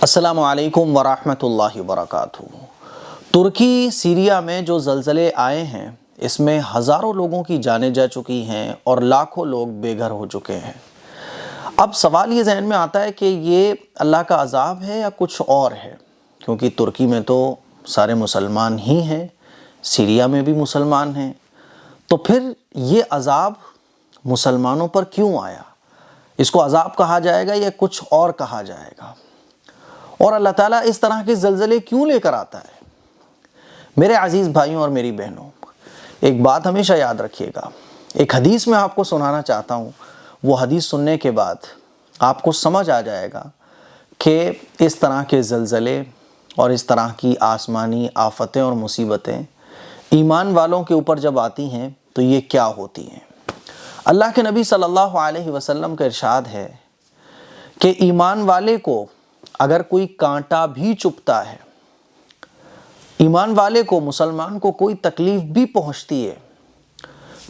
السلام علیکم ورحمۃ اللہ وبرکاتہ۔ ترکی سیریا میں جو زلزلے آئے ہیں اس میں ہزاروں لوگوں کی جانیں جا چکی ہیں اور لاکھوں لوگ بے گھر ہو چکے ہیں۔ اب سوال یہ ذہن میں آتا ہے کہ یہ اللہ کا عذاب ہے یا کچھ اور ہے، کیونکہ ترکی میں تو سارے مسلمان ہی ہیں، سیریا میں بھی مسلمان ہیں، تو پھر یہ عذاب مسلمانوں پر کیوں آیا؟ اس کو عذاب کہا جائے گا یا کچھ اور کہا جائے گا؟ اور اللہ تعالیٰ اس طرح کے زلزلے کیوں لے کر آتا ہے؟ میرے عزیز بھائیوں اور میری بہنوں، ایک بات ہمیشہ یاد رکھیے گا، ایک حدیث میں آپ کو سنانا چاہتا ہوں۔ وہ حدیث سننے کے بعد آپ کو سمجھ آ جائے گا کہ اس طرح کے زلزلے اور اس طرح کی آسمانی آفتیں اور مصیبتیں ایمان والوں کے اوپر جب آتی ہیں تو یہ کیا ہوتی ہیں۔ اللہ کے نبی صلی اللہ علیہ وسلم کا ارشاد ہے کہ ایمان والے کو اگر کوئی کانٹا بھی چبھتا ہے، ایمان والے کو، مسلمان کو کوئی تکلیف بھی پہنچتی ہے،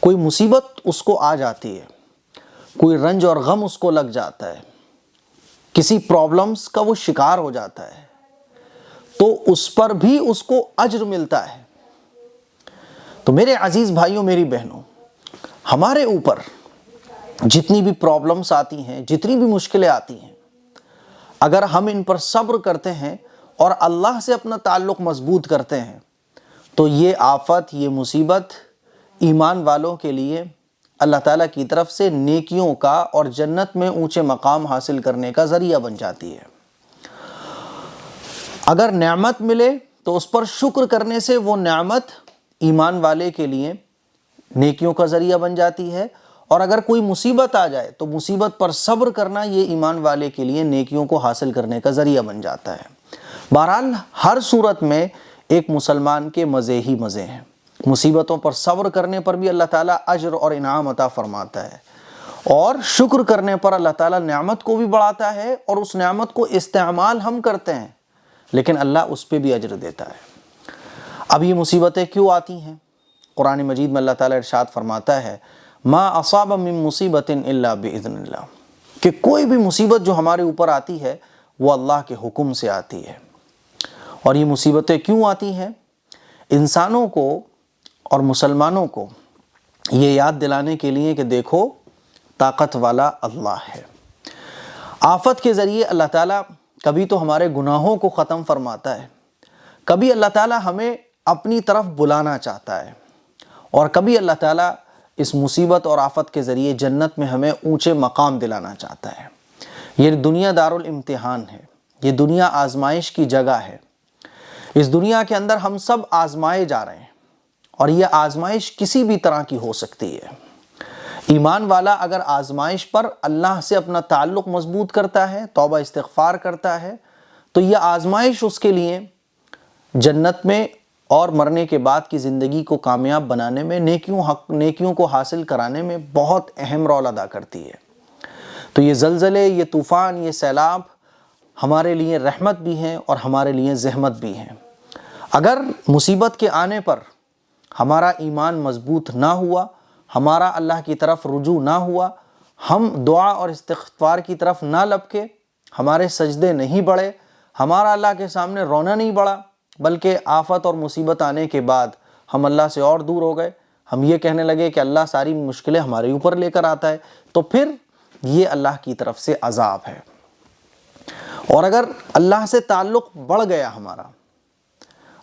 کوئی مصیبت اس کو آ جاتی ہے، کوئی رنج اور غم اس کو لگ جاتا ہے، کسی پرابلمز کا وہ شکار ہو جاتا ہے، تو اس پر بھی اس کو اجر ملتا ہے۔ تو میرے عزیز بھائیوں میری بہنوں، ہمارے اوپر جتنی بھی پرابلمز آتی ہیں، جتنی بھی مشکلیں آتی ہیں، اگر ہم ان پر صبر کرتے ہیں اور اللہ سے اپنا تعلق مضبوط کرتے ہیں تو یہ آفت، یہ مصیبت ایمان والوں کے لیے اللہ تعالیٰ کی طرف سے نیکیوں کا اور جنت میں اونچے مقام حاصل کرنے کا ذریعہ بن جاتی ہے۔ اگر نعمت ملے تو اس پر شکر کرنے سے وہ نعمت ایمان والے کے لیے نیکیوں کا ذریعہ بن جاتی ہے، اور اگر کوئی مصیبت آ جائے تو مصیبت پر صبر کرنا یہ ایمان والے کے لیے نیکیوں کو حاصل کرنے کا ذریعہ بن جاتا ہے۔ بہرحال ہر صورت میں ایک مسلمان کے مزے ہی مزے ہیں۔ مصیبتوں پر صبر کرنے پر بھی اللہ تعالیٰ اجر اور انعام عطا فرماتا ہے، اور شکر کرنے پر اللہ تعالیٰ نعمت کو بھی بڑھاتا ہے، اور اس نعمت کو استعمال ہم کرتے ہیں لیکن اللہ اس پہ بھی اجر دیتا ہے۔ اب یہ مصیبتیں کیوں آتی ہیں؟ قرآن مجید میں اللہ تعالیٰ ارشاد فرماتا ہے ما اصاب من مصیبت الا باذن اللہ، کہ کوئی بھی مصیبت جو ہمارے اوپر آتی ہے وہ اللہ کے حکم سے آتی ہے۔ اور یہ مصیبتیں کیوں آتی ہیں؟ انسانوں کو اور مسلمانوں کو یہ یاد دلانے کے لیے کہ دیکھو طاقت والا اللہ ہے۔ آفت کے ذریعے اللہ تعالیٰ کبھی تو ہمارے گناہوں کو ختم فرماتا ہے، کبھی اللہ تعالیٰ ہمیں اپنی طرف بلانا چاہتا ہے، اور کبھی اللہ تعالیٰ اس مصیبت اور آفت کے ذریعے جنت میں ہمیں اونچے مقام دلانا چاہتا ہے۔ یہ دنیا دارالامتحان ہے، یہ دنیا آزمائش کی جگہ ہے۔ اس دنیا کے اندر ہم سب آزمائے جا رہے ہیں، اور یہ آزمائش کسی بھی طرح کی ہو سکتی ہے۔ ایمان والا اگر آزمائش پر اللہ سے اپنا تعلق مضبوط کرتا ہے، توبہ استغفار کرتا ہے، تو یہ آزمائش اس کے لیے جنت میں اور مرنے کے بعد کی زندگی کو کامیاب بنانے میں، نیکیوں کو حاصل کرانے میں بہت اہم رول ادا کرتی ہے۔ تو یہ زلزلے، یہ طوفان، یہ سیلاب ہمارے لیے رحمت بھی ہیں اور ہمارے لیے زحمت بھی ہیں۔ اگر مصیبت کے آنے پر ہمارا ایمان مضبوط نہ ہوا، ہمارا اللہ کی طرف رجوع نہ ہوا، ہم دعا اور استغفار کی طرف نہ لپکے، ہمارے سجدے نہیں بڑھے، ہمارا اللہ کے سامنے رونا نہیں بڑھا، بلکہ آفت اور مصیبت آنے کے بعد ہم اللہ سے اور دور ہو گئے، ہم یہ کہنے لگے کہ اللہ ساری مشکلیں ہمارے اوپر لے کر آتا ہے، تو پھر یہ اللہ کی طرف سے عذاب ہے۔ اور اگر اللہ سے تعلق بڑھ گیا ہمارا،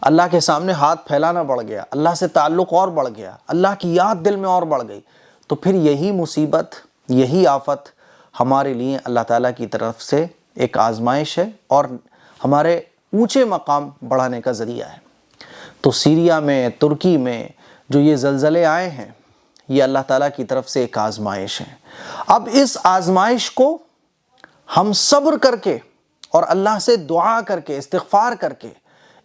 اللہ کے سامنے ہاتھ پھیلانا بڑھ گیا، اللہ سے تعلق اور بڑھ گیا، اللہ کی یاد دل میں اور بڑھ گئی، تو پھر یہی مصیبت، یہی آفت ہمارے لیے اللہ تعالیٰ کی طرف سے ایک آزمائش ہے اور ہمارے اونچے مقام بڑھانے کا ذریعہ ہے۔ تو سیریا میں، ترکی میں جو یہ زلزلے آئے ہیں، یہ اللہ تعالیٰ کی طرف سے ایک آزمائش ہے۔ اب اس آزمائش کو ہم صبر کر کے اور اللہ سے دعا کر کے، استغفار کر کے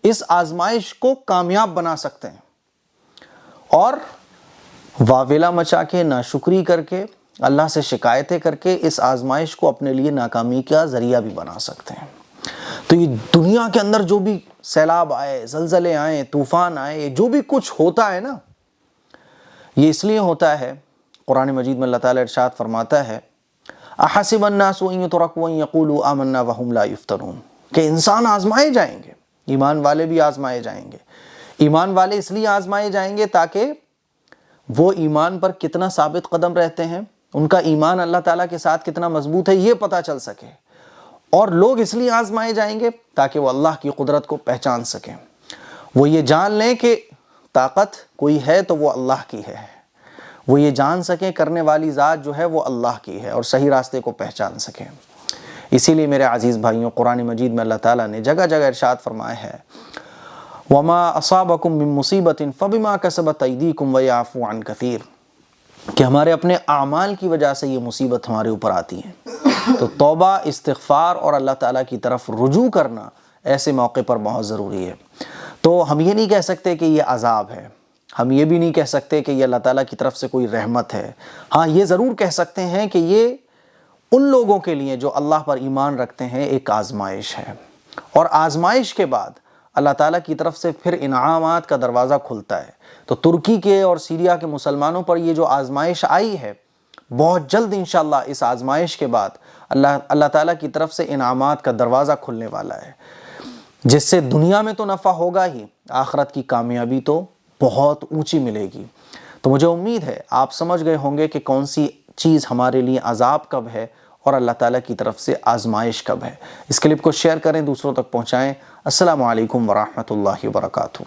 اس آزمائش کو کامیاب بنا سکتے ہیں، اور واویلا مچا کے، ناشکری کر کے، اللہ سے شکایتیں کر کے اس آزمائش کو اپنے لیے ناکامی کا ذریعہ بھی بنا سکتے ہیں۔ تو یہ دنیا کے اندر جو بھی سیلاب آئے، زلزلے آئے، طوفان آئے، جو بھی کچھ ہوتا ہے نا، یہ اس لیے ہوتا ہے، قرآن مجید میں اللہ تعالیٰ ارشاد فرماتا ہے احسب الناس ان يتركوا ان يقولوا آمنا وهم لا يفتنون، کہ انسان آزمائے جائیں گے، ایمان والے بھی آزمائے جائیں گے۔ ایمان والے اس لیے آزمائے جائیں گے تاکہ وہ ایمان پر کتنا ثابت قدم رہتے ہیں، ان کا ایمان اللہ تعالیٰ کے ساتھ کتنا مضبوط ہے یہ پتہ چل سکے۔ اور لوگ اس لیے آزمائے جائیں گے تاکہ وہ اللہ کی قدرت کو پہچان سکیں، وہ یہ جان لیں کہ طاقت کوئی ہے تو وہ اللہ کی ہے، وہ یہ جان سکیں کرنے والی ذات جو ہے وہ اللہ کی ہے، اور صحیح راستے کو پہچان سکیں۔ اسی لیے میرے عزیز بھائیوں، قرآن مجید میں اللہ تعالیٰ نے جگہ جگہ ارشاد فرمایا ہے وَمَا أَصَابَكُم مِّن مُّصِيبَةٍ فَبِمَا كَسَبَتْ أَيْدِيكُمْ وَيَعْفُو عَن كَثِيرٍ، کہ ہمارے اپنے اعمال کی وجہ سے یہ مصیبت ہمارے اوپر آتی ہے۔ تو توبہ، استغفار اور اللہ تعالیٰ کی طرف رجوع کرنا ایسے موقع پر بہت ضروری ہے۔ تو ہم یہ نہیں کہہ سکتے کہ یہ عذاب ہے، ہم یہ بھی نہیں کہہ سکتے کہ یہ اللہ تعالیٰ کی طرف سے کوئی رحمت ہے۔ ہاں یہ ضرور کہہ سکتے ہیں کہ یہ ان لوگوں کے لیے جو اللہ پر ایمان رکھتے ہیں ایک آزمائش ہے، اور آزمائش کے بعد اللہ تعالیٰ کی طرف سے پھر انعامات کا دروازہ کھلتا ہے۔ تو ترکی کے اور سیریا کے مسلمانوں پر یہ جو آزمائش آئی ہے، بہت جلد انشاءاللہ اس آزمائش کے بعد اللہ تعالیٰ کی طرف سے انعامات کا دروازہ کھلنے والا ہے، جس سے دنیا میں تو نفع ہوگا ہی، آخرت کی کامیابی تو بہت اونچی ملے گی۔ تو مجھے امید ہے آپ سمجھ گئے ہوں گے کہ کون سی چیز ہمارے لیے عذاب کب ہے اور اللہ تعالیٰ کی طرف سے آزمائش کب ہے۔ اس کلپ کو شیئر کریں، دوسروں تک پہنچائیں۔ السلام علیکم ورحمۃ اللہ وبرکاتہ۔